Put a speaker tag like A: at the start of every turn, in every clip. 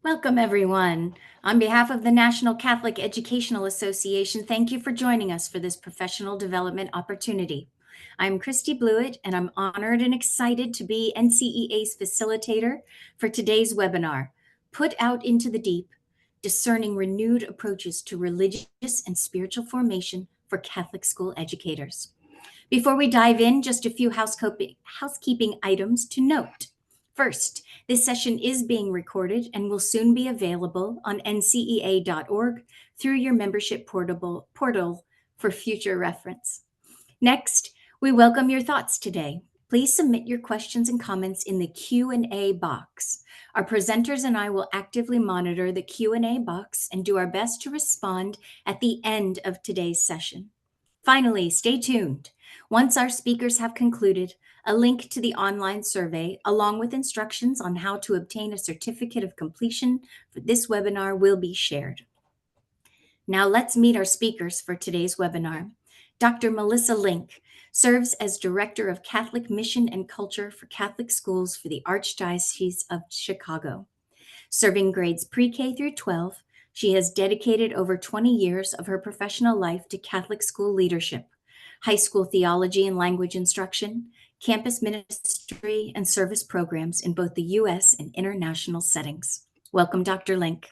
A: Welcome, everyone. On behalf of the National Catholic Educational Association, thank you for joining us for this professional development opportunity. I'm Christy Blewett, and I'm honored and excited to be NCEA's facilitator for today's webinar, Put Out into the Deep, Discerning Renewed Approaches to Religious and Spiritual Formation for Catholic School Educators. Before we dive in, just a few housekeeping items to note. First, this session is being recorded and will soon be available on ncea.org through your membership portal for future reference. Next, we welcome your thoughts today. Please submit your questions and comments in the Q&A box. Our presenters and I will actively monitor the Q&A box and do our best to respond at the end of today's session. Finally, stay tuned. Once our speakers have concluded, a link to the online survey, along with instructions on how to obtain a certificate of completion for this webinar, will be shared. Now let's meet our speakers for today's webinar. Dr. Melissa Link serves as Director of Catholic Mission and Culture for Catholic Schools for the Archdiocese of Chicago. Serving grades pre-K through 12, she has dedicated over 20 years of her professional life to Catholic school leadership, high school theology and language instruction, campus ministry, and service programs in both the U.S. and international settings. Welcome, Dr. Link.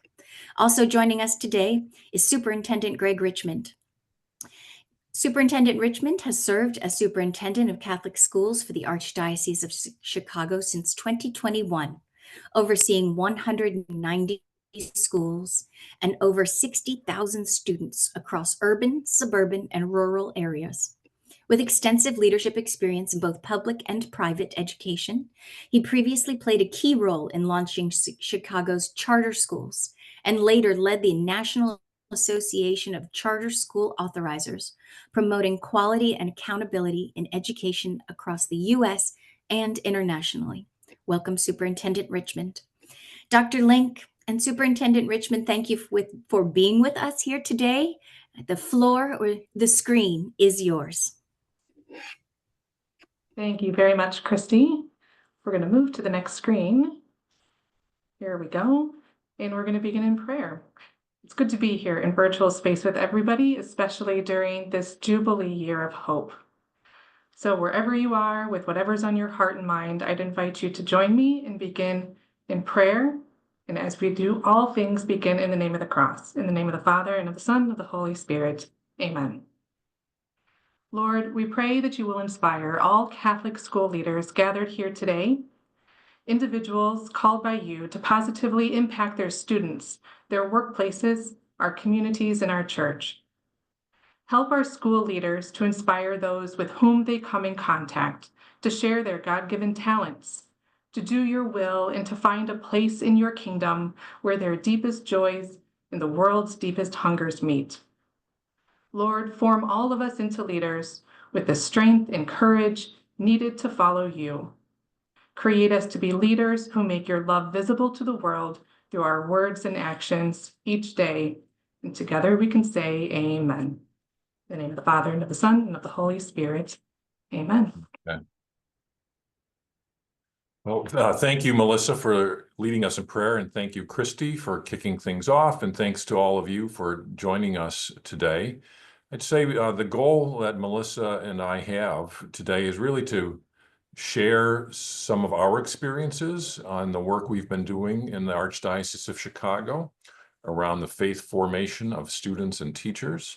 A: Also joining us today is Superintendent Greg Richmond. Superintendent Richmond has served as Superintendent of Catholic Schools for the Archdiocese of Chicago since 2021, overseeing 190 schools and over 60,000 students across urban, suburban, and rural areas. With extensive leadership experience in both public and private education, he previously played a key role in launching Chicago's charter schools and later led the National Association of Charter School Authorizers, promoting quality and accountability in education across the U.S. and internationally. Welcome, Superintendent Richmond. Dr. Link and Superintendent Richmond, thank you for being with us here today. The floor or the screen is yours.
B: Thank you very much, Christy. We're going to move to the next screen. Here we go. And we're going to begin in prayer. It's good to be here in virtual space with everybody, especially during this Jubilee year of hope. So wherever you are, with whatever's on your heart and mind, I'd invite you to join me and begin in prayer. And as we do, all things begin in the name of the cross, in the name of the Father, and of the Son, and of the Holy Spirit. Amen. Lord, we pray that you will inspire all Catholic school leaders gathered here today, individuals called by you to positively impact their students, their workplaces, our communities, and our church. Help our school leaders to inspire those with whom they come in contact to share their God-given talents, to do your will, and to find a place in your kingdom where their deepest joys and the world's deepest hungers meet. Lord, form all of us into leaders with the strength and courage needed to follow you. Create us to be leaders who make your love visible to the world through our words and actions each day. And together we can say amen. In the name of the Father, and of the Son, and of the Holy Spirit. Amen.
C: Okay. Well, thank you, Melissa, for leading us in prayer, and thank you, Christy, for kicking things off, and thanks to all of you for joining us today. I'd say the goal that Melissa and I have today is really to share some of our experiences on the work we've been doing in the Archdiocese of Chicago around the faith formation of students and teachers,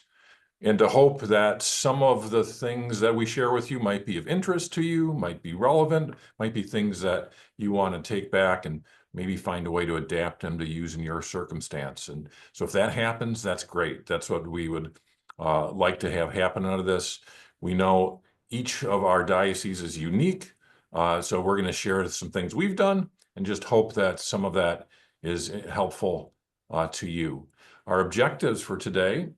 C: and to hope that some of the things that we share with you might be of interest to you, might be relevant, might be things that you want to take back and maybe find a way to adapt them to use in your circumstance. And so if that happens, that's great. That's what we would like to have happen out of this. We know each of our dioceses is unique, so we're going to share some things we've done and just hope that some of that is helpful to you. Our objectives for today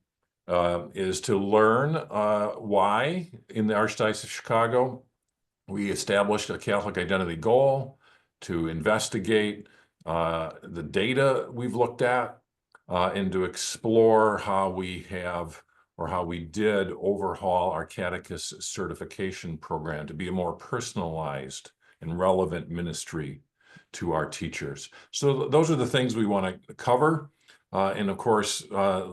C: is to learn why in the Archdiocese of Chicago we established a Catholic identity goal, to investigate the data we've looked at, and to explore how we have or how we did overhaul our catechist certification program to be a more personalized and relevant ministry to our teachers. So those are the things we want to cover. And of course,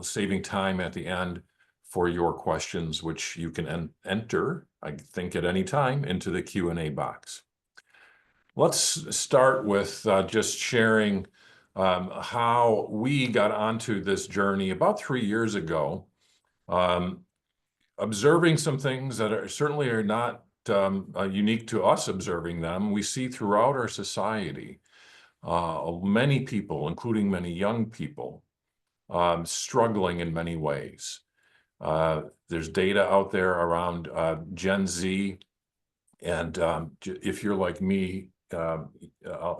C: saving time at the end for your questions, which you can enter, I think, at any time into the Q&A box. Let's start with just sharing how we got onto this journey about 3 years ago, observing some things that certainly are not unique to us observing them. We see throughout our society many people, including many young people, struggling in many ways. There's data out there around Gen Z, and if you're like me,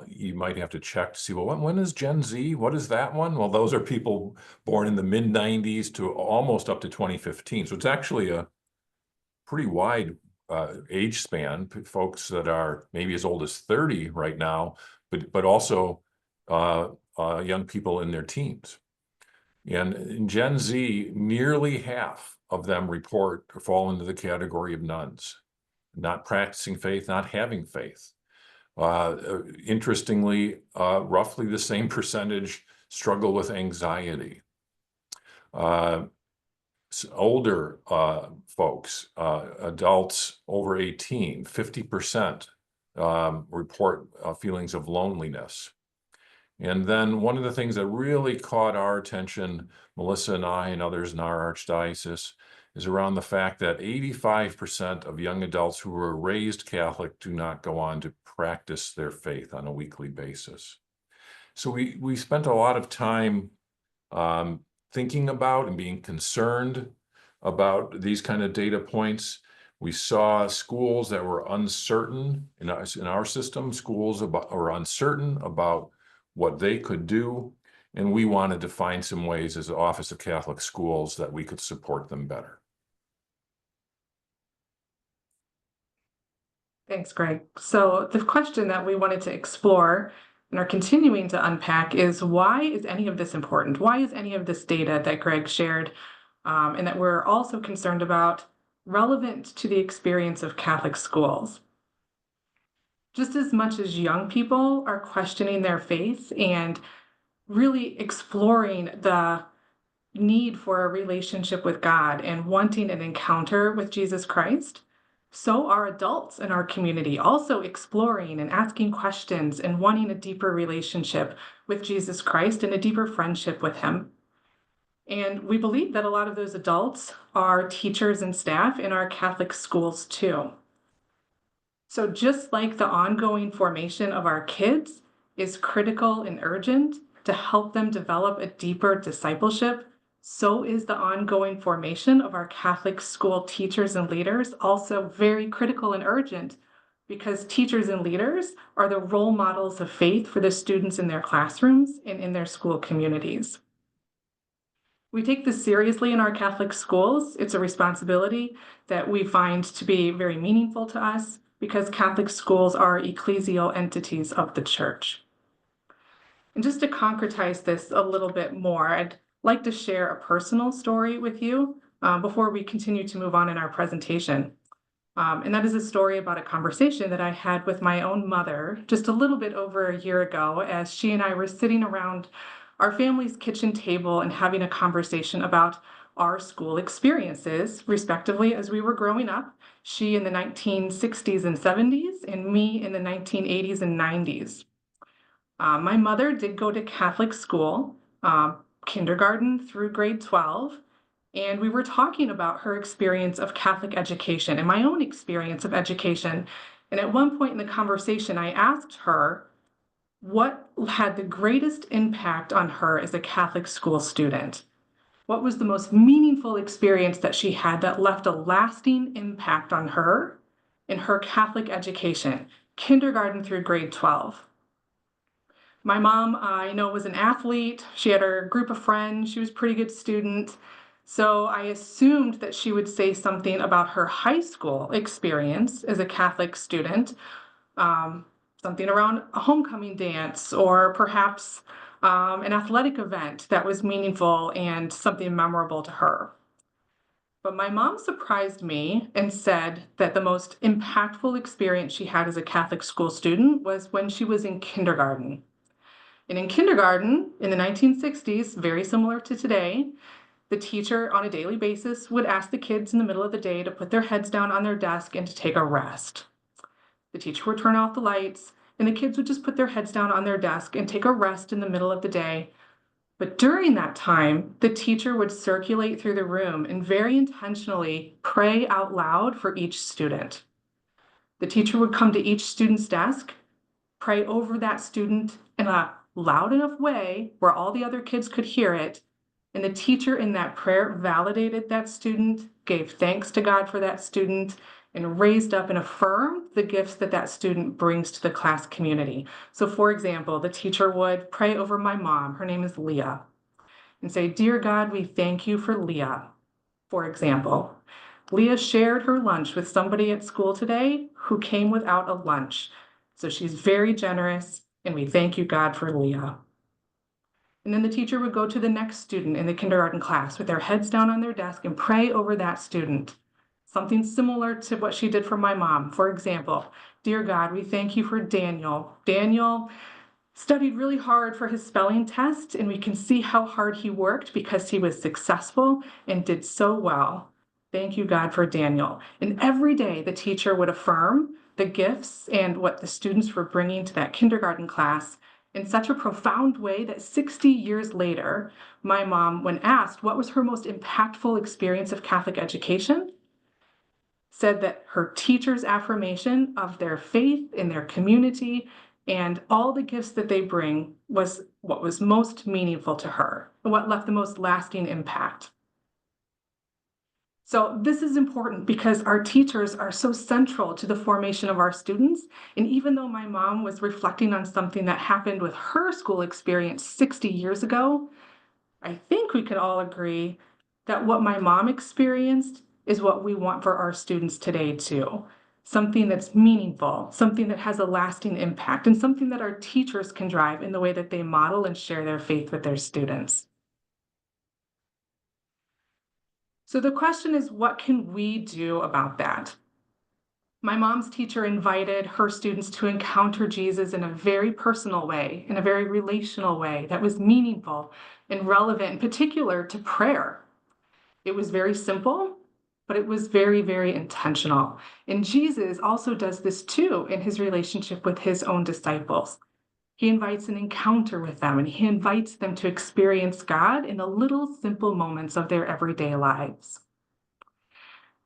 C: you might have to check to see, well, when is Gen Z? What is that one? Well, those are people born in the mid-90s to almost up to 2015. So it's actually a pretty wide age span, folks that are maybe as old as 30 right now, but also young people in their teens. And in Gen Z, nearly half of them report or fall into the category of nuns, not practicing faith, not having faith. Interestingly, roughly the same percentage struggle with anxiety. Older folks, adults over 18, 50% report feelings of loneliness. And then one of the things that really caught our attention, Melissa and I and others in our archdiocese, is around the fact that 85% of young adults who were raised Catholic do not go on to practice their faith on a weekly basis. So we spent a lot of time thinking about and being concerned about these kind of data points. We saw schools that were uncertain in our system, schools were uncertain about what they could do, and we wanted to find some ways as the Office of Catholic Schools that we could support them better.
B: Thanks, Greg. So the question that we wanted to explore and are continuing to unpack is, why is any of this important? Why is any of this data that Greg shared and that we're also concerned about relevant to the experience of Catholic schools? Just as much as young people are questioning their faith and really exploring the need for a relationship with God and wanting an encounter with Jesus Christ, so are adults in our community also exploring and asking questions and wanting a deeper relationship with Jesus Christ and a deeper friendship with him. And we believe that a lot of those adults are teachers and staff in our Catholic schools too. So just like the ongoing formation of our kids is critical and urgent to help them develop a deeper discipleship, so is the ongoing formation of our Catholic school teachers and leaders also very critical and urgent, because teachers and leaders are the role models of faith for the students in their classrooms and in their school communities. We take this seriously in our Catholic schools. It's a responsibility that we find to be very meaningful to us, because Catholic schools are ecclesial entities of the Church. And just to concretize this a little bit more, I'd like to share a personal story with you before we continue to move on in our presentation. And that is a story about a conversation that I had with my own mother just a little bit over a year ago, as she and I were sitting around our family's kitchen table and having a conversation about our school experiences, respectively, as we were growing up. She in the 1960s and 70s, and me in the 1980s and 90s. My mother did go to Catholic school, kindergarten through grade 12, and we were talking about her experience of Catholic education and my own experience of education. And at one point in the conversation, I asked her what had the greatest impact on her as a Catholic school student. What was the most meaningful experience that she had that left a lasting impact on her in her Catholic education, kindergarten through grade 12? My mom, I know, was an athlete. She had her group of friends. She was a pretty good student. So I assumed that she would say something about her high school experience as a Catholic student, something around a homecoming dance, or perhaps an athletic event that was meaningful and something memorable to her. But my mom surprised me and said that the most impactful experience she had as a Catholic school student was when she was in kindergarten. And in kindergarten, in the 1960s, very similar to today, the teacher on a daily basis would ask the kids in the middle of the day to put their heads down on their desk and to take a rest. The teacher would turn off the lights, and the kids would just put their heads down on their desk and take a rest in the middle of the day. But during that time, the teacher would circulate through the room and very intentionally pray out loud for each student. The teacher would come to each student's desk, pray over that student in a loud enough way where all the other kids could hear it. And the teacher in that prayer validated that student, gave thanks to God for that student, and raised up and affirmed the gifts that that student brings to the class community. So for example, the teacher would pray over my mom, her name is Leah, and say, "Dear God, we thank you for Leah." For example, Leah shared her lunch with somebody at school today who came without a lunch. So she's very generous, and we thank you, God, for Leah. And then the teacher would go to the next student in the kindergarten class with their heads down on their desk and pray over that student. Something similar to what she did for my mom. For example, "Dear God, we thank you for Daniel. Daniel studied really hard for his spelling test, and we can see how hard he worked because he was successful and did so well. Thank you, God, for Daniel." And every day the teacher would affirm the gifts and what the students were bringing to that kindergarten class in such a profound way that 60 years later, my mom, when asked what was her most impactful experience of Catholic education, said that her teacher's affirmation of their faith in their community and all the gifts that they bring was what was most meaningful to her, and what left the most lasting impact. So this is important because our teachers are so central to the formation of our students. And even though my mom was reflecting on something that happened with her school experience 60 years ago, I think we could all agree that what my mom experienced is what we want for our students today too. Something that's meaningful, something that has a lasting impact, and something that our teachers can drive in the way that they model and share their faith with their students. So the question is, what can we do about that? My mom's teacher invited her students to encounter Jesus in a very personal way, in a very relational way that was meaningful and relevant, in particular to prayer. It was very simple, but it was very, very intentional. And Jesus also does this too in his relationship with his own disciples. He invites an encounter with them, and he invites them to experience God in the little simple moments of their everyday lives.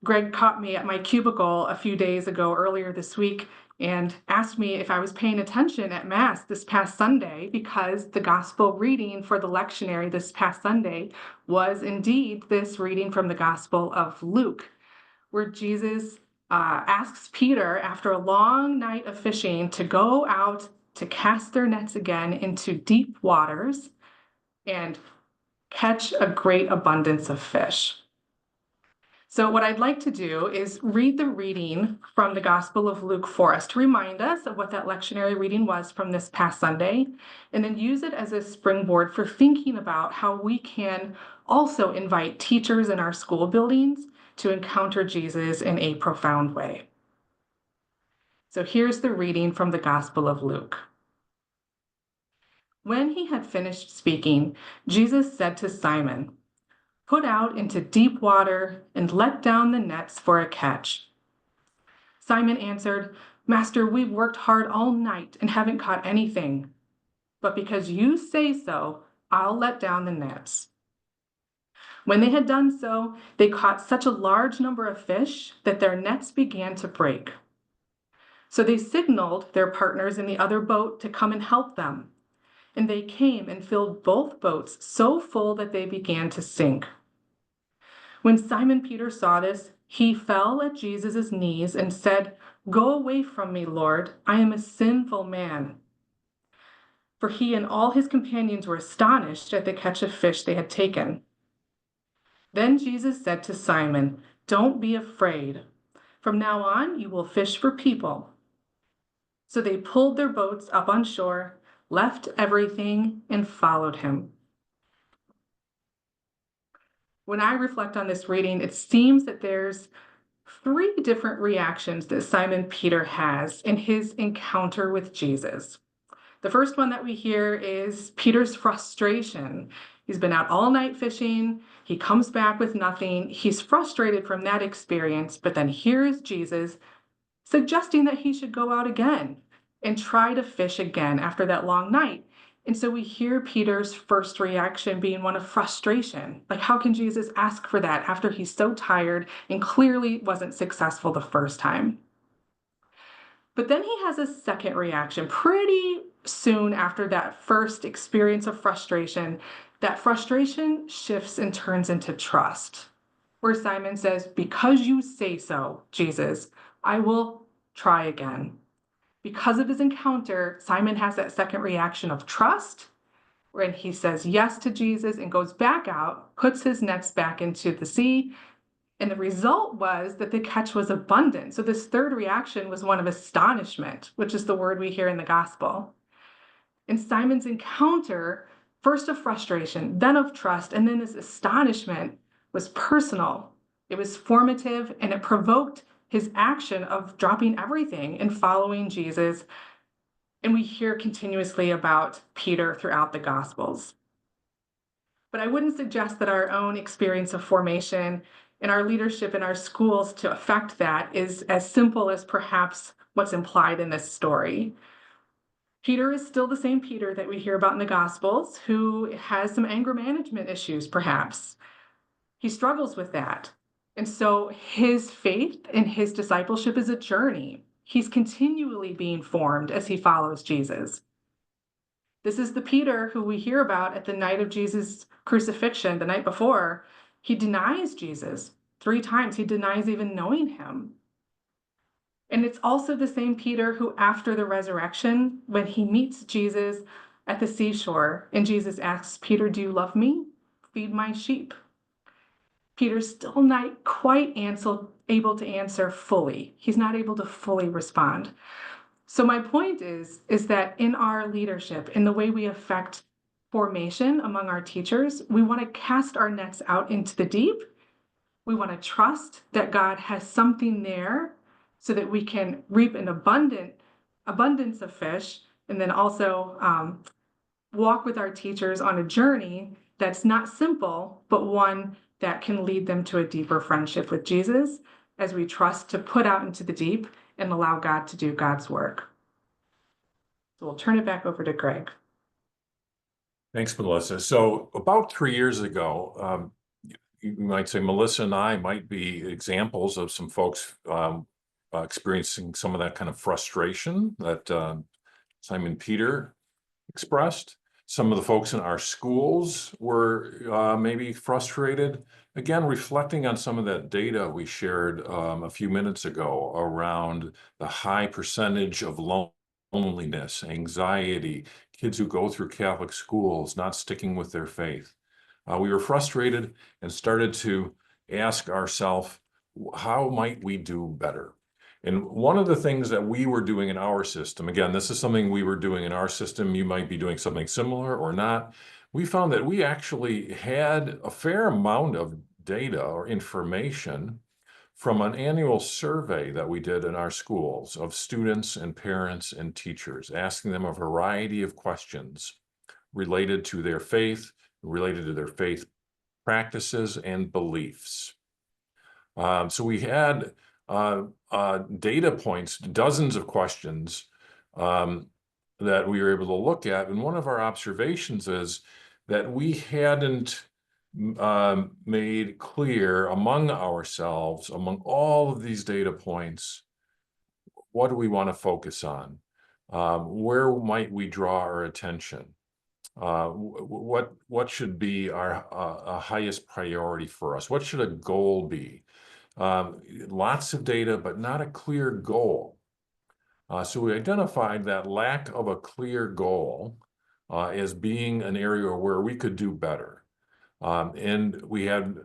B: Greg caught me at my cubicle a few days ago, earlier this week, and asked me if I was paying attention at Mass this past Sunday, because the gospel reading for the lectionary this past Sunday was indeed this reading from the Gospel of Luke, where Jesus asks Peter, after a long night of fishing, to go out to cast their nets again into deep waters and catch a great abundance of fish. So what I'd like to do is read the reading from the Gospel of Luke for us to remind us of what that lectionary reading was from this past Sunday, and then use it as a springboard for thinking about how we can also invite teachers in our school buildings to encounter Jesus in a profound way. So here's the reading from the Gospel of Luke. When he had finished speaking, Jesus said to Simon, "Put out into deep water and let down the nets for a catch." Simon answered, "Master, we've worked hard all night and haven't caught anything. But because you say so, I'll let down the nets." When they had done so, they caught such a large number of fish that their nets began to break. So they signaled their partners in the other boat to come and help them. And they came and filled both boats so full that they began to sink. When Simon Peter saw this, he fell at Jesus' knees and said, "Go away from me, Lord, I am a sinful man." For he and all his companions were astonished at the catch of fish they had taken. Then Jesus said to Simon, "Don't be afraid. From now on, you will fish for people." So they pulled their boats up on shore, left everything, and followed him. when I reflect on this reading, it seems that there's three different reactions that Simon Peter has in his encounter with Jesus. The first one that we hear is Peter's frustration. He's been out all night fishing. He comes back with nothing. He's frustrated from that experience, but then here is Jesus suggesting that he should go out again and try to fish again after that long night. And so we hear Peter's first reaction being one of frustration. Like, how can Jesus ask for that after he's so tired and clearly wasn't successful the first time? But then he has a second reaction pretty soon after that first experience of frustration. That frustration shifts and turns into trust, where Simon says, "Because you say so, Jesus, I will try again." Because of his encounter, Simon has that second reaction of trust, when he says yes to Jesus and goes back out, puts his nets back into the sea, and the result was that the catch was abundant. So this third reaction was one of astonishment, which is the word we hear in the gospel. In Simon's encounter, first of frustration, then of trust, and then this astonishment was personal. It was formative, and it provoked his action of dropping everything and following Jesus. And we hear continuously about Peter throughout the Gospels. But I wouldn't suggest that our own experience of formation and our leadership in our schools to affect that is as simple as perhaps what's implied in this story. Peter is still the same Peter that we hear about in the Gospels, who has some anger management issues, perhaps. He struggles with that. And so his faith and his discipleship is a journey. He's continually being formed as he follows Jesus. This is the Peter who we hear about at the night of Jesus' crucifixion, the night before. He denies Jesus 3 times. He denies even knowing him. And it's also the same Peter who, after the resurrection, when he meets Jesus at the seashore, and Jesus asks, "Peter, do you love me? Feed my sheep." Peter's still not quite able to answer fully. He's not able to fully respond. So my point is that in our leadership, in the way we affect formation among our teachers, we want to cast our nets out into the deep. We want to trust that God has something there so that we can reap an abundance of fish, and then also walk with our teachers on a journey that's not simple, but one that can lead them to a deeper friendship with Jesus as we trust to put out into the deep and allow God to do God's work. So we'll turn it back over to Greg.
C: Thanks, Melissa. So about 3 years ago, you might say Melissa and I might be examples of some folks experiencing some of that kind of frustration that Simon Peter expressed. Some of the folks in our schools were maybe frustrated. Again, reflecting on some of that data we shared a few minutes ago around the high percentage of loneliness, anxiety, kids who go through Catholic schools not sticking with their faith. We were frustrated and started to ask ourselves, how might we do better? And one of the things that we were doing in our system, again, this is something we were doing in our system, you might be doing something similar or not. We found that we actually had a fair amount of data or information from an annual survey that we did in our schools of students and parents and teachers, asking them a variety of questions related to their faith, related to their faith practices and beliefs. So we had data points, dozens of questions that we were able to look at. And one of our observations is that we hadn't made clear among ourselves, among all of these data points, what do we want to focus on? Where might we draw our attention? What should be our highest priority for us? What should a goal be? Lots of data, but not a clear goal. So we identified that lack of a clear goal as being an area where we could do better. And we had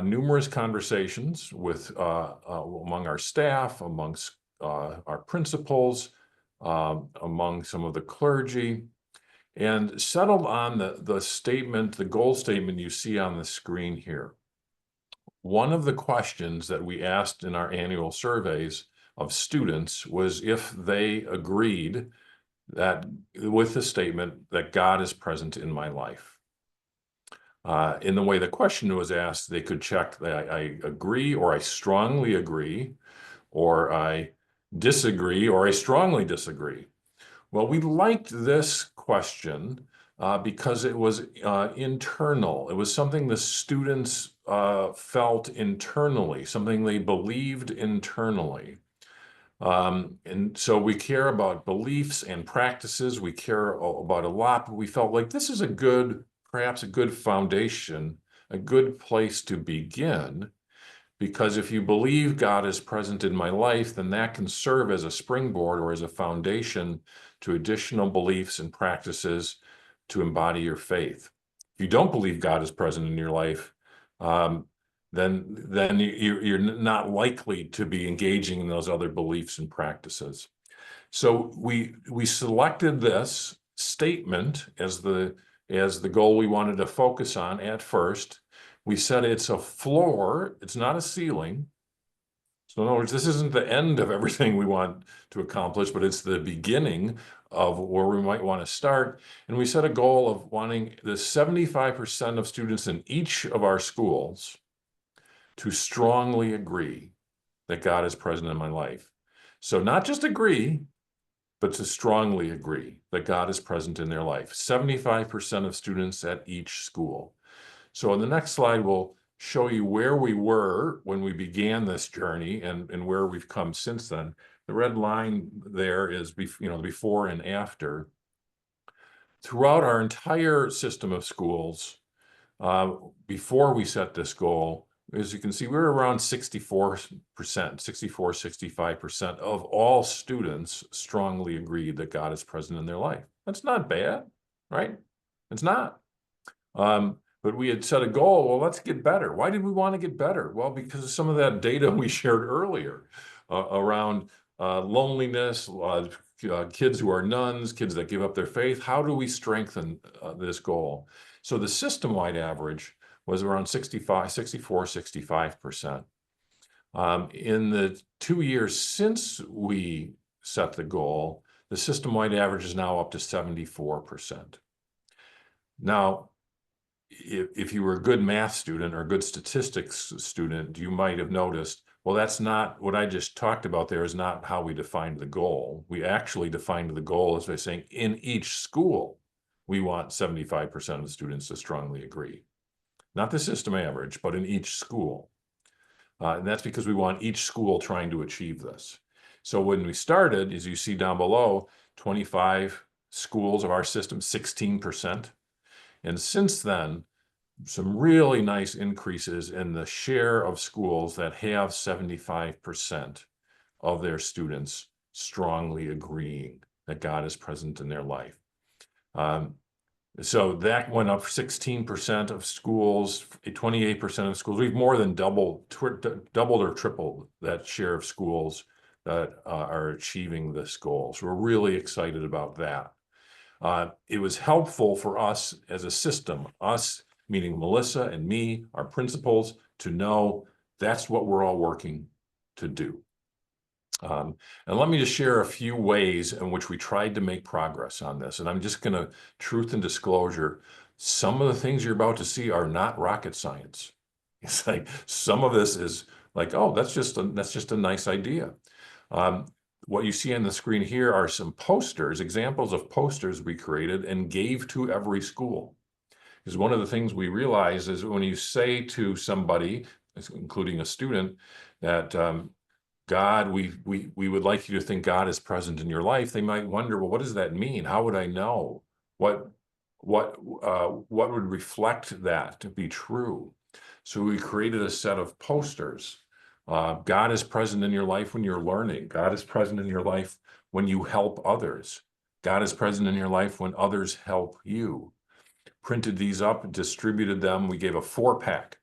C: numerous conversations with among our staff, amongst our principals, among some of the clergy, and settled on the statement, the goal statement you see on the screen here. one of the questions that we asked in our annual surveys of students was if they agreed that with the statement that God is present in my life. In the way the question was asked, they could check that I agree, or I strongly agree, or I disagree, or I strongly disagree. Well, we liked this question because it was internal. It was something the students felt internally, something they believed internally. And so we care about beliefs and practices. We care about a lot, but we felt like this is perhaps a good foundation, a good place to begin. Because if you believe God is present in my life, then that can serve as a springboard or as a foundation to additional beliefs and practices to embody your faith. If you don't believe God is present in your life, then you're not likely to be engaging in those other beliefs and practices. So we selected this statement as the goal we wanted to focus on at first. We said it's a floor, it's not a ceiling. So in other words, this isn't the end of everything we want to accomplish, but it's the beginning of where we might want to start. And we set a goal of wanting the 75% of students in each of our schools to strongly agree that God is present in my life. So not just agree, but to strongly agree that God is present in their life. 75% of students at each school. So in the next slide, we'll show you where we were when we began this journey and where we've come since then. The red line there is before and after. Throughout our entire system of schools, before we set this goal, as you can see, we were around 64%, 65% of all students strongly agreed that God is present in their life. That's not bad, right? It's not. But we had set a goal, well, let's get better. Why did we want to get better? Well, because of some of that data we shared earlier around loneliness, kids who are nuns, kids that give up their faith. How do we strengthen this goal? So the system-wide average was around 65%. In the 2 years since we set the goal, the system-wide average is now up to 74%. Now, if you were a good math student or a good statistics student, you might have noticed, well, that's not what I just talked about there is not how we defined the goal. We actually defined the goal as by saying in each school, we want 75% of the students to strongly agree. Not the system average, but in each school. And that's because we want each school trying to achieve this. So when we started, as you see down below, 25 schools of our system, 16%. And since then, some really nice increases in the share of schools that have 75% of their students strongly agreeing that God is present in their life. So that went up 16% of schools, 28% of schools. We've more than doubled or tripled that share of schools that are achieving this goal. So we're really excited about that. It was helpful for us as a system, us meaning Melissa and me, our principals, to know that's what we're all working to do. And let me just share a few ways in which we tried to make progress on this. And I'm just going to, truth and disclosure, some of the things you're about to see are not rocket science. It's like some of this is like, oh, that's just a nice idea. What you see on the screen here are some posters, examples of posters we created and gave to every school. Because one of the things we realize is when you say to somebody, including a student, that God, we would like you to think God is present in your life, they might wonder, well, what does that mean? How would I know? What would reflect that to be true? So we created a set of posters. God is present in your life when you're learning. God is present in your life when you help others. God is present in your life when others help you. Printed these up, distributed them. We gave a 4-pack,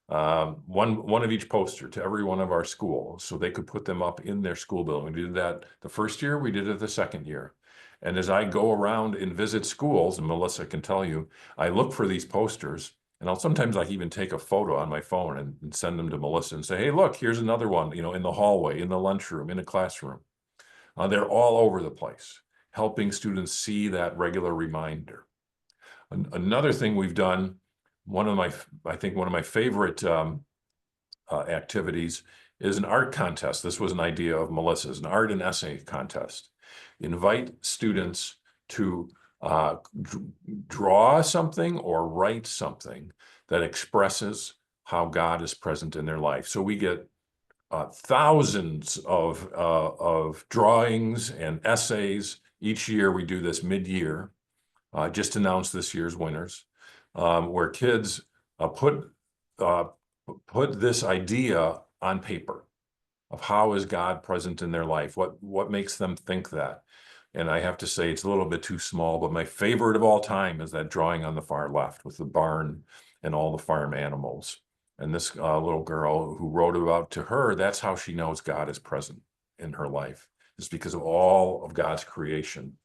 C: one of each poster to every one of our schools so they could put them up in their school building. We did that the first year, we did it the second year. And as I go around and visit schools, and Melissa can tell you, I look for these posters And I'll sometimes like even take a photo on my phone and send them to Melissa and say, hey, look, here's another one, in the hallway, in the lunchroom, in a classroom. They're all over the place, helping students see that regular reminder. Another thing we've done, I think one of my favorite activities is an art contest. This was an idea of Melissa's, an art and essay contest. Invite students to draw something or write something that expresses how God is present in their life. So we get thousands of drawings and essays. Each year we do this mid-year. Just announced this year's winners, where kids put this idea on paper of how is God present in their life, what makes them think that. And I have to say it's a little bit too small, but my favorite of all time is that drawing on the far left with the barn and all the farm animals. And this little girl who wrote about to her, that's how she knows God is present in her life. It's because of all of God's creation,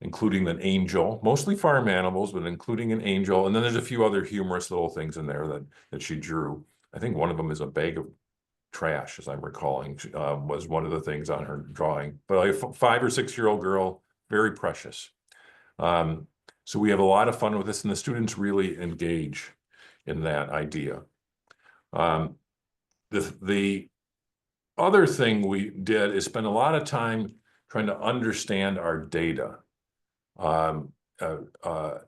C: including an angel, mostly farm animals, but including an angel. And then there's a few other humorous little things in there that she drew. I think one of them is a bag of trash, as I'm recalling, was one of the things on her drawing. But a 5 or 6 year old girl, very precious. So we have a lot of fun with this, and the students really engage in that idea. The other thing we did is spend a lot of time trying to understand our data. And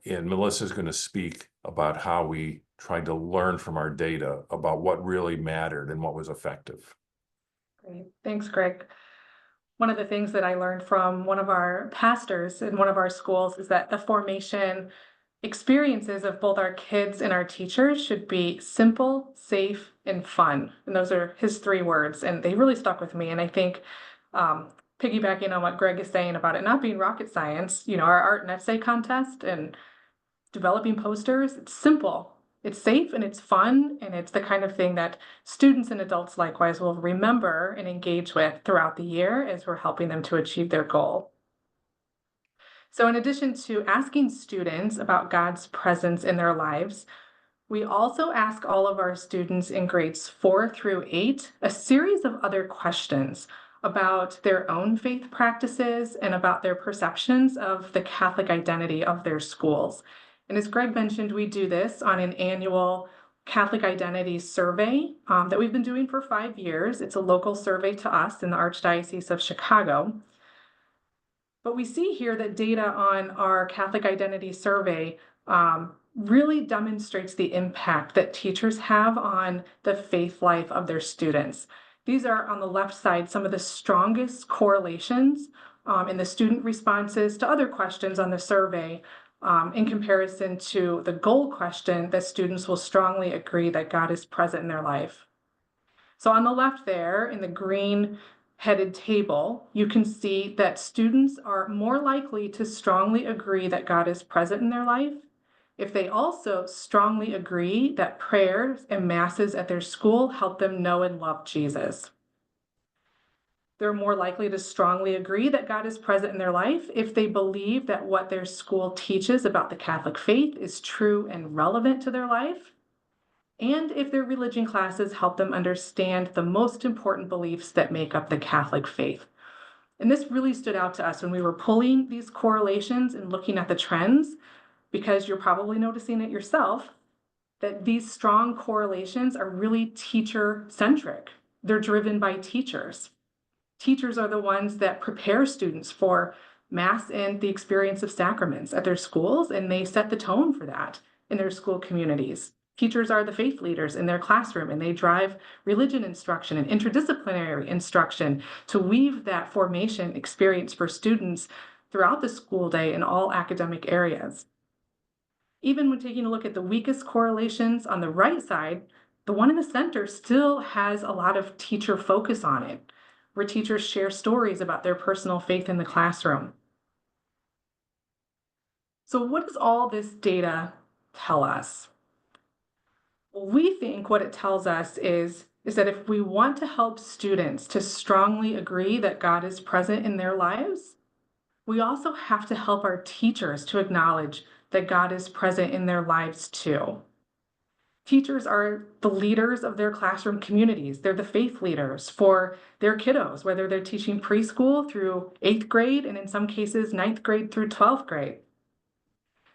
C: Melissa's going to speak about how we tried to learn from our data about what really mattered and what was effective.
B: Great. Thanks, Greg. One of the things that I learned from one of our pastors in one of our schools is that the formation experiences of both our kids and our teachers should be simple, safe, and fun. And those are his 3 words, and they really stuck with me. And I think piggybacking on what Greg is saying about it not being rocket science, our art and essay contest and developing posters, it's simple, it's safe, and it's fun, and it's the kind of thing that students and adults likewise will remember and engage with throughout the year as we're helping them to achieve their goal. So in addition to asking students about God's presence in their lives, we also ask all of our students in grades 4 through 8 a series of other questions about their own faith practices and about their perceptions of the Catholic identity of their schools. And as Greg mentioned, we do this on an annual Catholic identity survey that we've been doing for 5 years. It's a local survey to us in the Archdiocese of Chicago. But we see here that data on our Catholic identity survey really demonstrates the impact that teachers have on the faith life of their students. These are on the left side some of the strongest correlations in the student responses to other questions on the survey in comparison to the goal question that students will strongly agree that God is present in their life. So on the left there in the green headed table, you can see that students are more likely to strongly agree that God is present in their life if they also strongly agree that prayers and masses at their school help them know and love Jesus. They're more likely to strongly agree that God is present in their life if they believe that what their school teaches about the Catholic faith is true and relevant to their life, and if their religion classes help them understand the most important beliefs that make up the Catholic faith. And this really stood out to us when we were pulling these correlations and looking at the trends, because you're probably noticing it yourself, that these strong correlations are really teacher-centric. They're driven by teachers. Teachers are the ones that prepare students for Mass and the experience of sacraments at their schools, and they set the tone for that in their school communities. Teachers are the faith leaders in their classroom, and they drive religion instruction and interdisciplinary instruction to weave that formation experience for students throughout the school day in all academic areas. Even when taking a look at the weakest correlations on the right side, the one in the center still has a lot of teacher focus on it, where teachers share stories about their personal faith in the classroom. So what does all this data tell us? Well, we think what it tells us is that if we want to help students to strongly agree that God is present in their lives, we also have to help our teachers to acknowledge that God is present in their lives too. Teachers are the leaders of their classroom communities. They're the faith leaders for their kiddos, whether they're teaching preschool through 8th grade and in some cases 9th grade through 12th grade.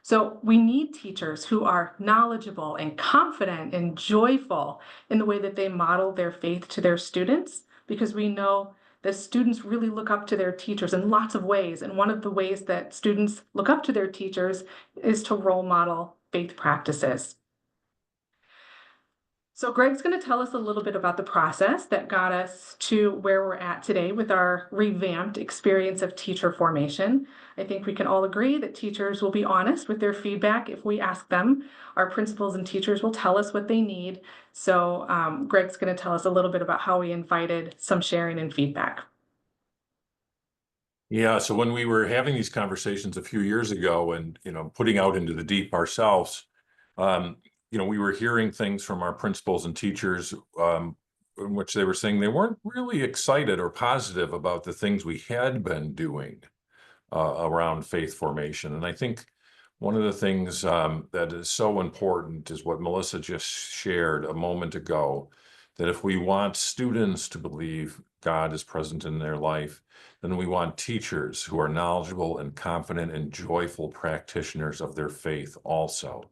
B: So we need teachers who are knowledgeable and confident and joyful in the way that they model their faith to their students, because we know that students really look up to their teachers in lots of ways. And one of the ways that students look up to their teachers is to role model faith practices. So Greg's going to tell us a little bit about the process that got us to where we're at today with our revamped experience of teacher formation. I think we can all agree that teachers will be honest with their feedback if we ask them. Our principals and teachers will tell us what they need. So Greg's going to tell us a little bit about how we invited some sharing and feedback.
C: Yeah, so when we were having these conversations a few years ago and, putting out into the deep ourselves, we were hearing things from our principals and teachers in which they were saying they weren't really excited or positive about the things we had been doing around faith formation. And I think one of the things that is so important is what Melissa just shared a moment ago, that if we want students to believe God is present in their life, then we want teachers who are knowledgeable and confident and joyful practitioners of their faith also.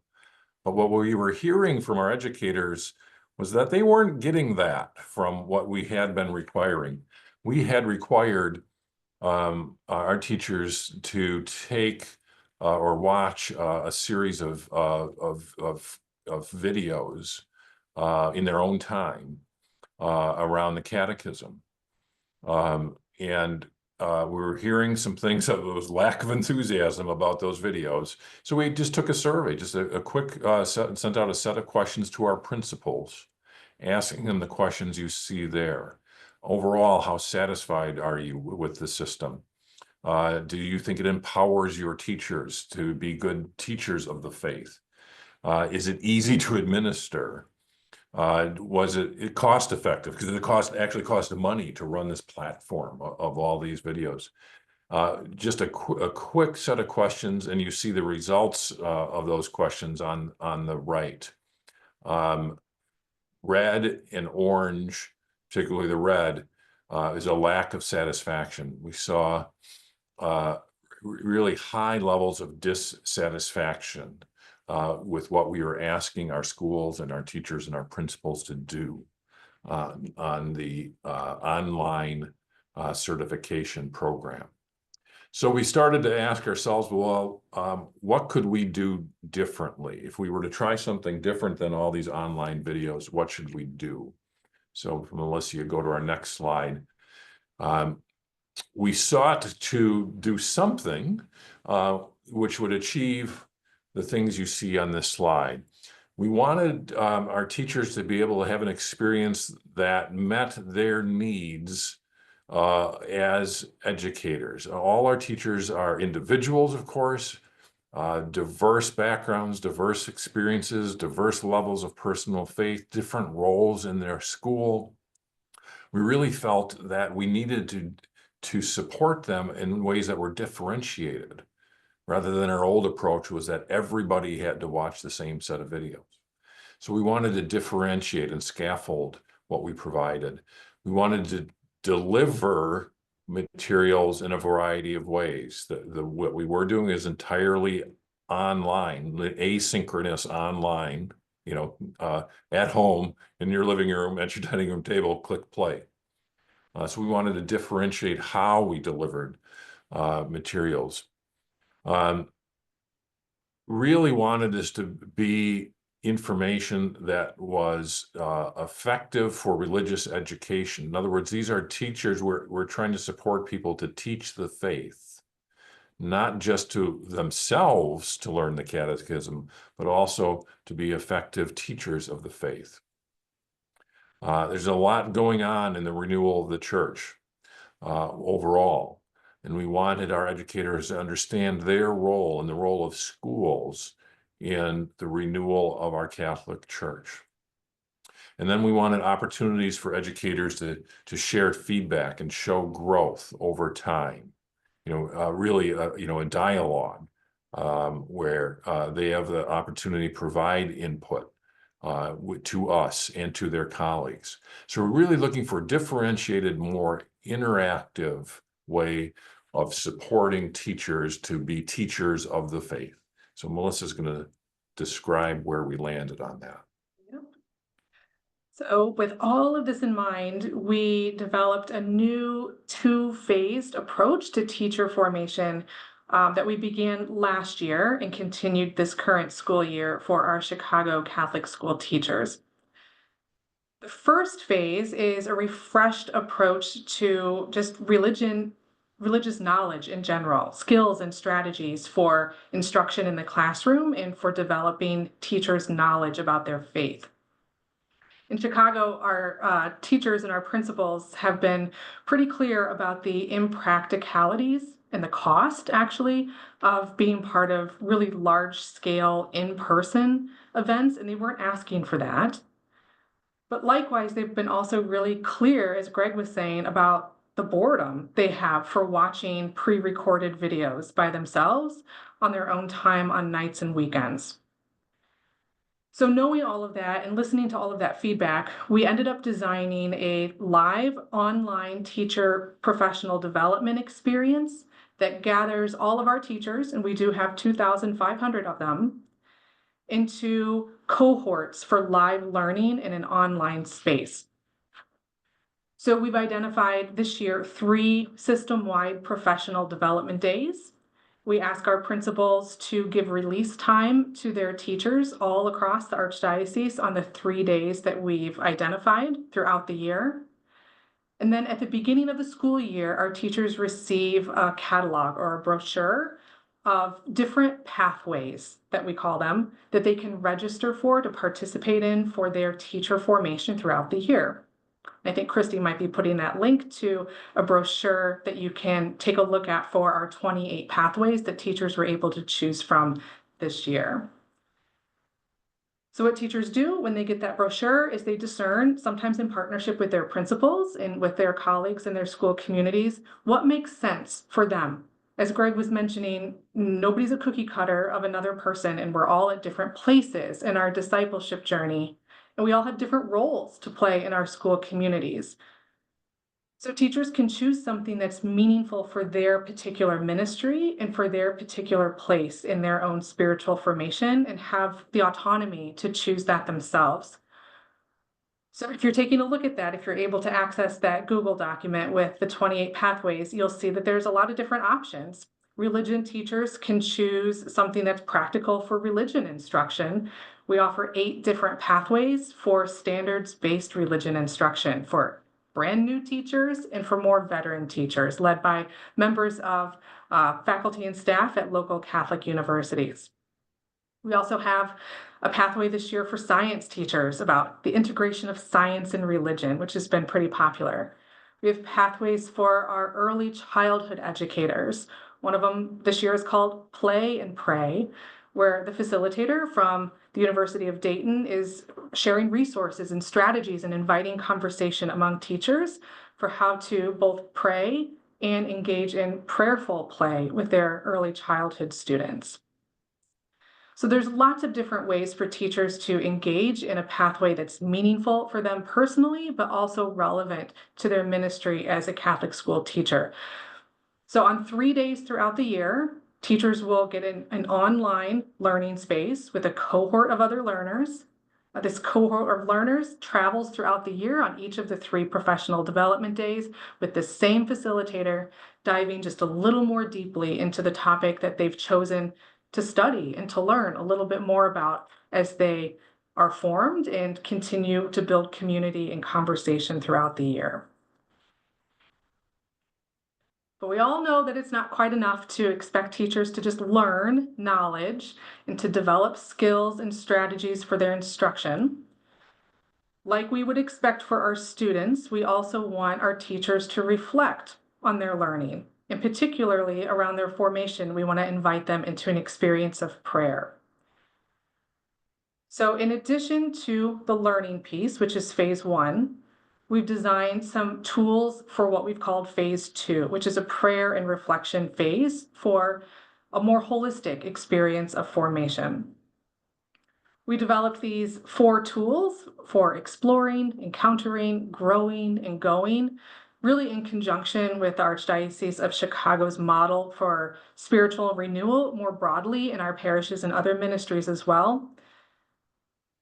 C: But what we were hearing from our educators was that they weren't getting that from what we had been requiring. We had required our teachers to take or watch a series of videos in their own time around the catechism. And we were hearing some things of those lack of enthusiasm about those videos. So we just took a survey, just a quick sent out a set of questions to our principals, asking them the questions you see there. Overall, how satisfied are you with the system? Do you think it empowers your teachers to be good teachers of the faith? Is it easy to administer? Was it cost effective? Because it actually cost money to run this platform of all these videos. Just a quick set of questions, and you see the results of those questions on the right. Red and orange, particularly the red, is a lack of satisfaction. We saw really high levels of dissatisfaction with what we were asking our schools and our teachers and our principals to do on the online certification program. So we started to ask ourselves, well, what could we do differently? If we were to try something different than all these online videos, what should we do? So Melissa, you go to our next slide. We sought to do something which would achieve the things you see on this slide. We wanted our teachers to be able to have an experience that met their needs as educators. All our teachers are individuals, of course, diverse backgrounds, diverse experiences, diverse levels of personal faith, different roles in their school. We really felt that we needed to support them in ways that were differentiated, rather than our old approach was that everybody had to watch the same set of videos. So we wanted to differentiate and scaffold what we provided. We wanted to deliver materials in a variety of ways. What we were doing is entirely online, asynchronous online, at home, in your living room, at your dining room table, click play. So we wanted to differentiate how we delivered materials. Really wanted this to be information that was effective for religious education. In other words, these are teachers, we're trying to support people to teach the faith, not just to themselves to learn the catechism, but also to be effective teachers of the faith. There's a lot going on in the renewal of the church overall. And we wanted our educators to understand their role and the role of schools in the renewal of our Catholic Church. And then we wanted opportunities for educators to share feedback and show growth over time, really, a dialogue where they have the opportunity to provide input to us and to their colleagues. So we're really looking for a differentiated, more interactive way of supporting teachers to be teachers of the faith. So Melissa's going to describe where we landed on that.
B: Yep. So with all of this in mind, we developed a new two-phased approach to teacher formation that we began last year and continued this current school year for our Chicago Catholic school teachers. The first phase is a refreshed approach to just religious knowledge in general, skills and strategies for instruction in the classroom and for developing teachers' knowledge about their faith. In Chicago, our teachers and our principals have been pretty clear about the impracticalities and the cost, actually, of being part of really large-scale in-person events, and they weren't asking for that. But likewise, they've been also really clear, as Greg was saying, about the boredom they have for watching pre-recorded videos by themselves on their own time on nights and weekends. So knowing all of that and listening to all of that feedback, we ended up designing a live online teacher professional development experience that gathers all of our teachers, and we do have 2,500 of them, into cohorts for live learning in an online space. So we've identified this year 3 system-wide professional development days. We ask our principals to give release time to their teachers all across the Archdiocese on the 3 days that we've identified throughout the year. And then at the beginning of the school year, our teachers receive a catalog or a brochure of different pathways, that we call them, that they can register for to participate in for their teacher formation throughout the year. I think Christy might be putting that link to a brochure that you can take a look at for our 28 pathways that teachers were able to choose from this year. So what teachers do when they get that brochure is they discern, sometimes in partnership with their principals and with their colleagues in their school communities, what makes sense for them. As Greg was mentioning, nobody's a cookie cutter of another person, and we're all at different places in our discipleship journey. And we all have different roles to play in our school communities. So teachers can choose something that's meaningful for their particular ministry and for their particular place in their own spiritual formation, and have the autonomy to choose that themselves. So if you're taking a look at that, if you're able to access that Google document with the 28 pathways, you'll see that there's a lot of different options. Religion teachers can choose something that's practical for religion instruction. We offer 8 different pathways for standards-based religion instruction for brand new teachers and for more veteran teachers, led by members of faculty and staff at local Catholic universities. We also have a pathway this year for science teachers about the integration of science and religion, which has been pretty popular. We have pathways for our early childhood educators. One of them this year is called Play and Pray, where the facilitator from the University of Dayton is sharing resources and strategies and inviting conversation among teachers for how to both pray and engage in prayerful play with their early childhood students. So there's lots of different ways for teachers to engage in a pathway that's meaningful for them personally, but also relevant to their ministry as a Catholic school teacher. So on 3 days throughout the year, teachers will get an online learning space with a cohort of other learners. This cohort of learners travels throughout the year on each of the 3 professional development days with the same facilitator, diving just a little more deeply into the topic that they've chosen to study and to learn a little bit more about as they are formed and continue to build community and conversation throughout the year. But we all know that it's not quite enough to expect teachers to just learn knowledge and to develop skills and strategies for their instruction. Like we would expect for our students, we also want our teachers to reflect on their learning. And particularly around their formation, we want to invite them into an experience of prayer. So in addition to the learning piece, which is phase 1, we've designed some tools for what we've called phase 2, which is a prayer and reflection phase for a more holistic experience of formation. We developed these 4 tools for exploring, encountering, growing, and going, really in conjunction with the Archdiocese of Chicago's model for spiritual renewal more broadly in our parishes and other ministries as well.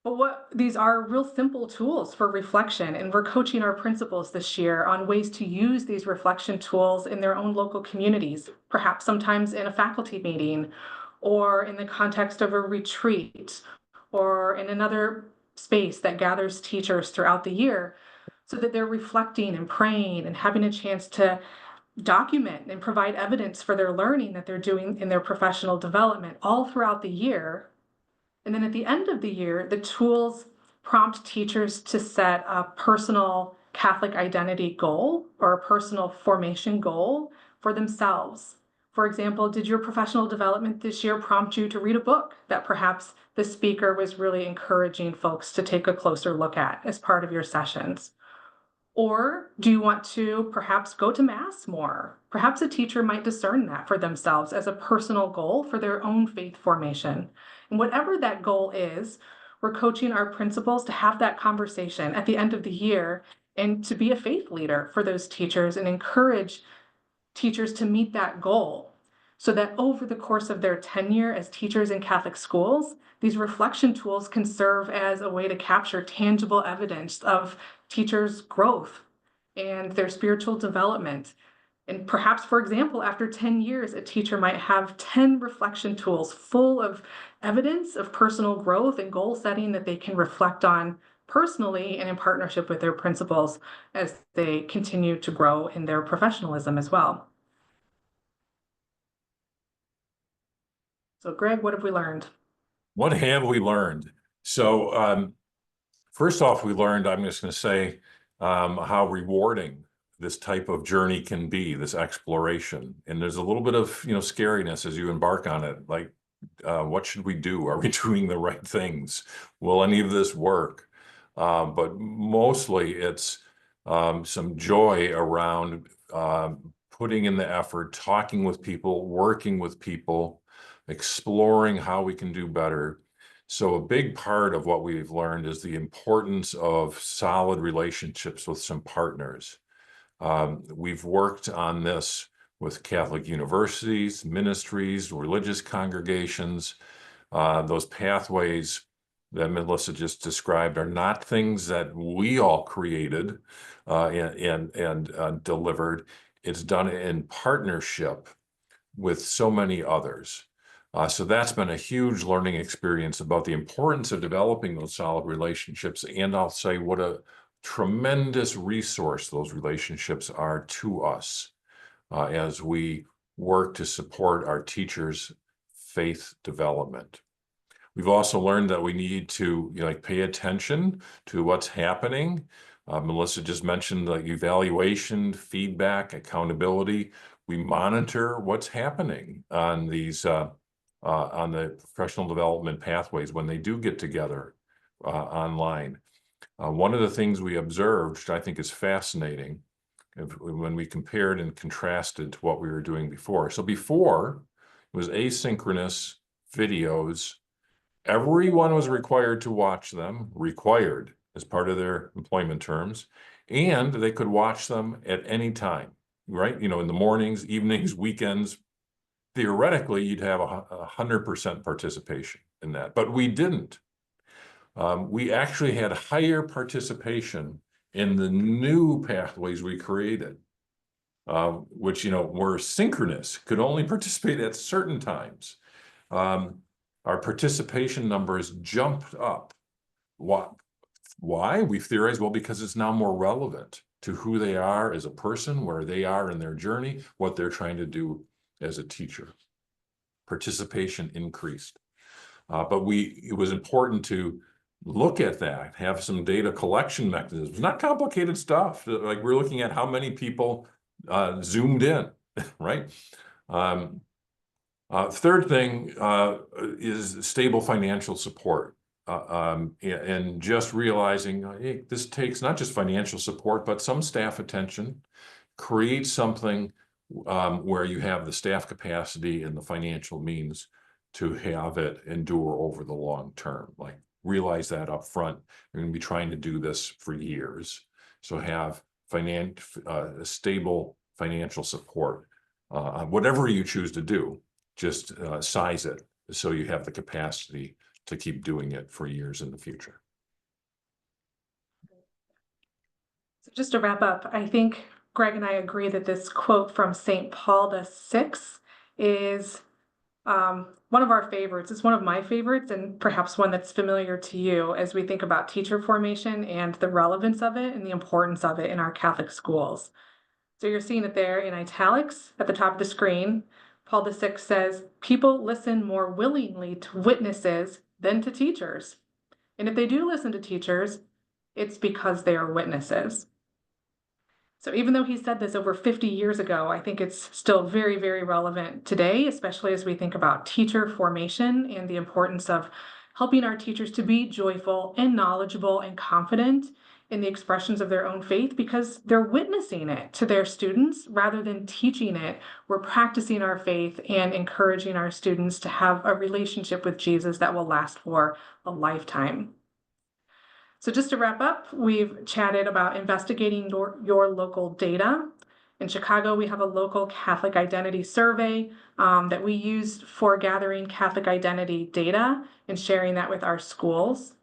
B: But these are real simple tools for reflection, and we're coaching our principals this year on ways to use these reflection tools in their own local communities, perhaps sometimes in a faculty meeting or in the context of a retreat or in another space that gathers teachers throughout the year, so that they're reflecting and praying and having a chance to document and provide evidence for their learning that they're doing in their professional development all throughout the year. And then at the end of the year, the tools prompt teachers to set a personal Catholic identity goal or a personal formation goal for themselves. For example, did your professional development this year prompt you to read a book that perhaps the speaker was really encouraging folks to take a closer look at as part of your sessions? Or do you want to perhaps go to Mass more? Perhaps a teacher might discern that for themselves as a personal goal for their own faith formation. And whatever that goal is, we're coaching our principals to have that conversation at the end of the year and to be a faith leader for those teachers and encourage teachers to meet that goal, so that over the course of their tenure as teachers in Catholic schools, these reflection tools can serve as a way to capture tangible evidence of teachers' growth and their spiritual development. And perhaps, for example, after 10 years, a teacher might have 10 reflection tools full of evidence of personal growth and goal setting that they can reflect on personally and in partnership with their principals as they continue to grow in their professionalism as well. So, Greg, what have we learned?
C: What have we learned? So, first off, we learned, I'm just going to say, how rewarding this type of journey can be, this exploration. And there's a little bit of, scariness as you embark on it. Like, what should we do? Are we doing the right things? Will any of this work? But mostly it's some joy around putting in the effort, talking with people, working with people, exploring how we can do better. So a big part of what we've learned is the importance of solid relationships with some partners. We've worked on this with Catholic universities, ministries, religious congregations. Those pathways that Melissa just described are not things that we all created and delivered. It's done in partnership with so many others. So that's been a huge learning experience about the importance of developing those solid relationships. And I'll say what a tremendous resource those relationships are to us as we work to support our teachers' faith development. We've also learned that we need to pay attention to what's happening. Melissa just mentioned the evaluation, feedback, accountability. We monitor what's happening on these on the professional development pathways when they do get together online. One of the things we observed, which I think is fascinating, when we compared and contrasted to what we were doing before. So before, it was asynchronous videos. Everyone was required to watch them, required as part of their employment terms, and they could watch them at any time, right? In the mornings, evenings, weekends. Theoretically, you'd have 100% participation in that, but we didn't. We actually had higher participation in the new pathways we created, which, were synchronous, could only participate at certain times. Our participation numbers jumped up. Why? We theorized, well, because it's now more relevant to who they are as a person, where they are in their journey, what they're trying to do as a teacher. Participation increased. But it was important to look at that, have some data collection mechanisms, not complicated stuff. Like we're looking at how many people zoomed in, right? Third thing is stable financial support. And just realizing, hey, this takes not just financial support, but some staff attention, create something where you have the staff capacity and the financial means to have it endure over the long term. Like, realize that up front. You're going to be trying to do this for years. So have stable financial support. Whatever you choose to do, just size it so you have the capacity to keep doing it for years in the future.
B: So just to wrap up, I think Greg and I agree that this quote from St. Paul VI is one of our favorites. It's one of my favorites, and perhaps one that's familiar to you as we think about teacher formation and the relevance of it and the importance of it in our Catholic schools. So you're seeing it there in italics at the top of the screen. Paul VI says, "People listen more willingly to witnesses than to teachers. And if they do listen to teachers, it's because they are witnesses." So even though he said this over 50 years ago, I think it's still very, very relevant today, especially as we think about teacher formation and the importance of helping our teachers to be joyful and knowledgeable and confident in the expressions of their own faith, because they're witnessing it to their students rather than teaching it. We're practicing our faith and encouraging our students to have a relationship with Jesus that will last for a lifetime. So just to wrap up, we've chatted about investigating your local data. In Chicago, we have a local Catholic identity survey that we used for gathering Catholic identity data and sharing that with our schools.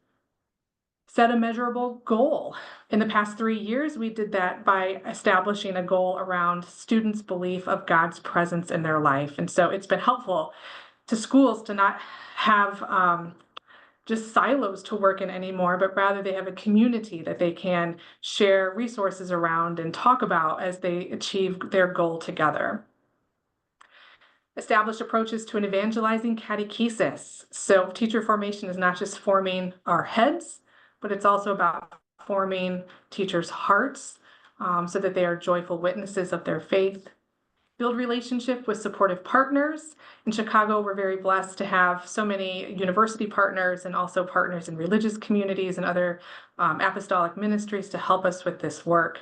B: Set a measurable goal. In the past 3 years, we did that by establishing a goal around students' belief of God's presence in their life. And so it's been helpful to schools to not have just silos to work in anymore, but rather they have a community that they can share resources around and talk about as they achieve their goal together. Establish approaches to an evangelizing catechesis. So teacher formation is not just forming our heads, but it's also about forming teachers' hearts so that they are joyful witnesses of their faith. Build relationship with supportive partners. In Chicago, we're very blessed to have so many university partners and also partners in religious communities and other apostolic ministries to help us with this work.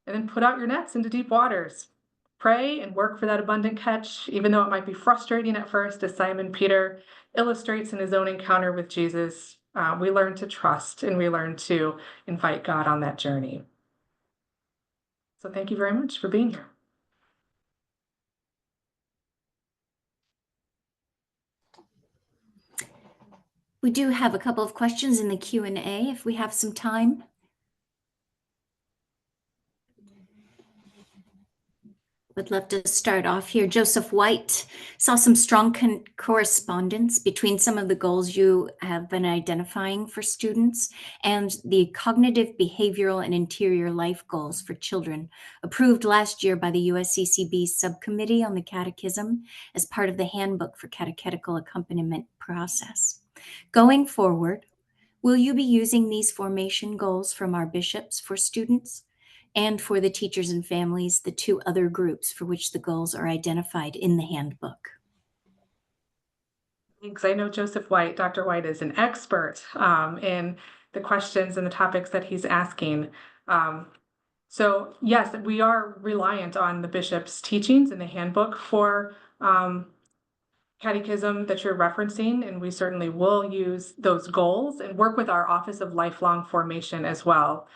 B: And then put out your nets into deep waters. Pray and work for that abundant catch, even though it might be frustrating at first, as Simon Peter illustrates in his own encounter with Jesus. We learn to trust and we learn to invite God on that journey. So thank you very much for being here.
A: We do have a couple of questions in the Q&A if we have some time. Would love to start off here. Joseph White saw some strong correspondence between some of the goals you have been identifying for students and the cognitive, behavioral, and interior life goals for children approved last year by the USCCB Subcommittee on the Catechism as part of the Handbook for Catechetical Accompaniment Process. Going forward, will you be using these formation goals from our bishops for students? And for the teachers and families, the two other groups for which the goals are identified in the handbook?
B: Thanks. I know Joseph White, Dr. White, is an expert in the questions and the topics that he's asking. So yes, we are reliant on the bishop's teachings in the handbook for catechism that you're referencing, and we certainly will use those goals and work with our Office of Lifelong Formation as well.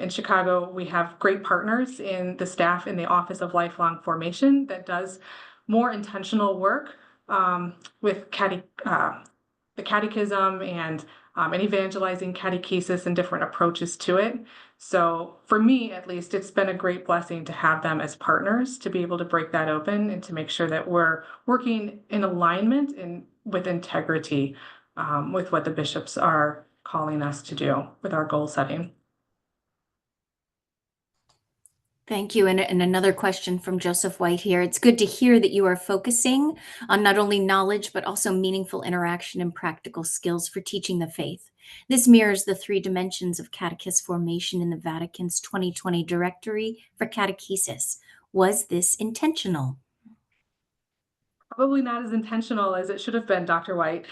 B: In Chicago, we have great partners in the staff in the Office of Lifelong Formation that does more intentional work with the catechism and an evangelizing catechesis and different approaches to it. So for me, at least, it's been a great blessing to have them as partners, to be able to break that open and to make sure that we're working in alignment and with integrity with what the bishops are calling us to do with our goal setting.
A: Thank you. And another question from Joseph White here. It's good to hear that you are focusing on not only knowledge, but also meaningful interaction and practical skills for teaching the faith. This mirrors the 3 dimensions of catechist formation in the Vatican's 2020 Directory for Catechesis. Was this intentional?
B: Probably not as intentional as it should have been, Dr. White.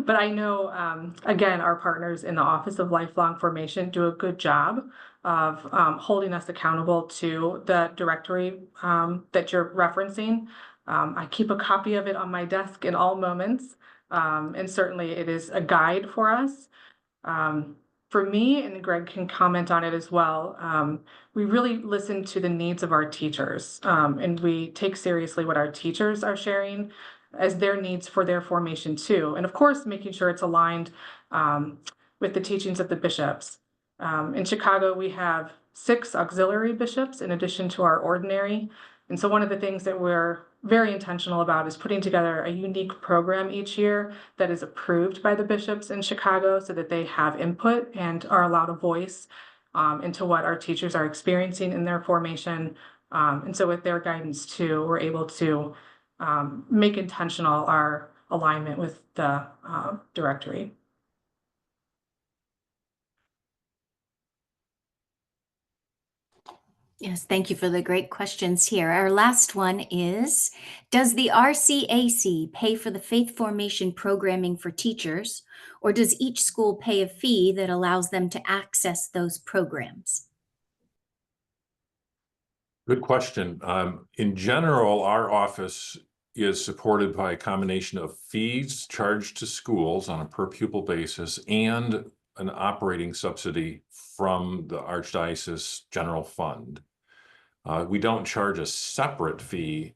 B: But I know, again, our partners in the Office of Lifelong Formation do a good job of holding us accountable to the directory that you're referencing. I keep a copy of it on my desk in all moments, and certainly it is a guide for us. For me, and Greg can comment on it as well, we really listen to the needs of our teachers, and we take seriously what our teachers are sharing as their needs for their formation too. And of course, making sure it's aligned with the teachings of the bishops. In Chicago, we have 6 auxiliary bishops in addition to our ordinary. And so one of the things that we're very intentional about is putting together a unique program each year that is approved by the bishops in Chicago so that they have input and are allowed a voice into what our teachers are experiencing in their formation. And so with their guidance too, we're able to make intentional our alignment with the directory.
A: Yes, thank you for the great questions here. Our last one is, does the RCAC pay for the faith formation programming for teachers, or does each school pay a fee that allows them to access those programs?
C: Good question. In general, our office is supported by a combination of fees charged to schools on a per pupil basis and an operating subsidy from the Archdiocese General Fund. We don't charge a separate fee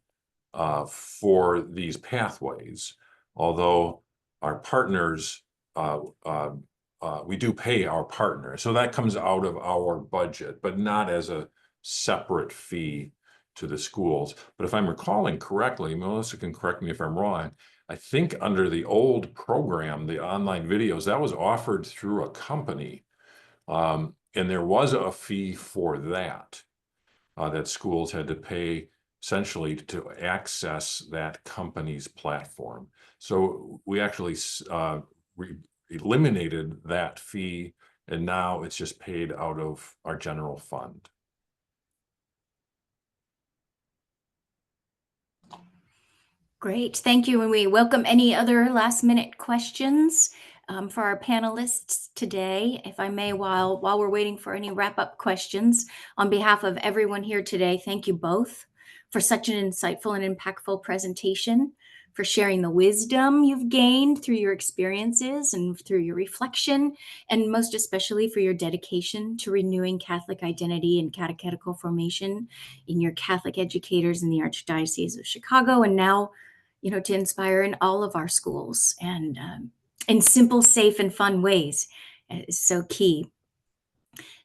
C: for these pathways, although our partners, we do pay our partners. So that comes out of our budget, but not as a separate fee to the schools. But if I'm recalling correctly, Melissa can correct me if I'm wrong, I think under the old program, the online videos, that was offered through a company. And there was a fee for that, that schools had to pay essentially to access that company's platform. So we actually eliminated that fee, and now it's just paid out of our general fund.
A: Great, thank you. And we welcome any other last minute questions for our panelists today. If I may, while we're waiting for any wrap up questions, on behalf of everyone here today, thank you both for such an insightful and impactful presentation, for sharing the wisdom you've gained through your experiences and through your reflection, and most especially for your dedication to renewing Catholic identity and catechetical formation in your Catholic educators in the Archdiocese of Chicago, and now, to inspire in all of our schools and in simple, safe, and fun ways is so key.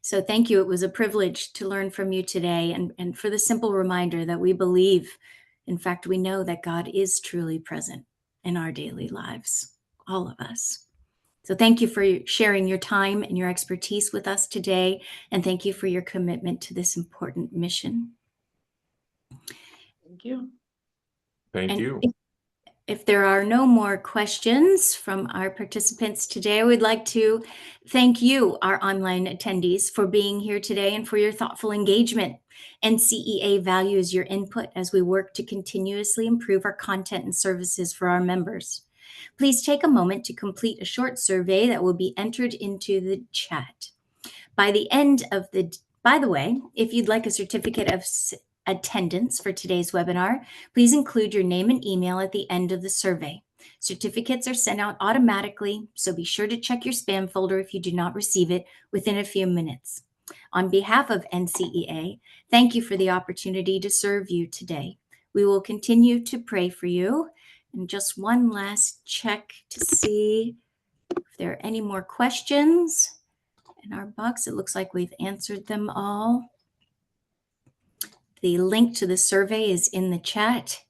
A: So thank you. It was a privilege to learn from you today, and for the simple reminder that we believe, in fact, we know that God is truly present in our daily lives, all of us. So thank you for sharing your time and your expertise with us today, and thank you for your commitment to this important mission.
B: Thank you.
C: Thank you.
A: If there are no more questions from our participants today, I would like to thank you, our online attendees, for being here today and for your thoughtful engagement. NCEA values your input as we work to continuously improve our content and services for our members. Please take a moment to complete a short survey that will be entered into the chat. By the way, if you'd like a certificate of attendance for today's webinar, please include your name and email at the end of the survey. Certificates are sent out automatically, so be sure to check your spam folder if you do not receive it within a few minutes. On behalf of NCEA, thank you for the opportunity to serve you today. We will continue to pray for you. And just one last check to see if there are any more questions in our box. It looks like we've answered them all. The link to the survey is in the chat.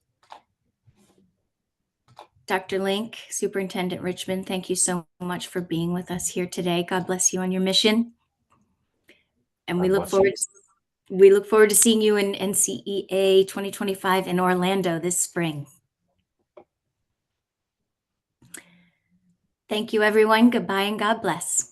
A: Dr. Link, Superintendent Richmond, thank you so much for being with us here today. God bless you on your mission. And we look forward to seeing you in NCEA 2025 in Orlando this spring. Thank you, everyone. Goodbye and God bless.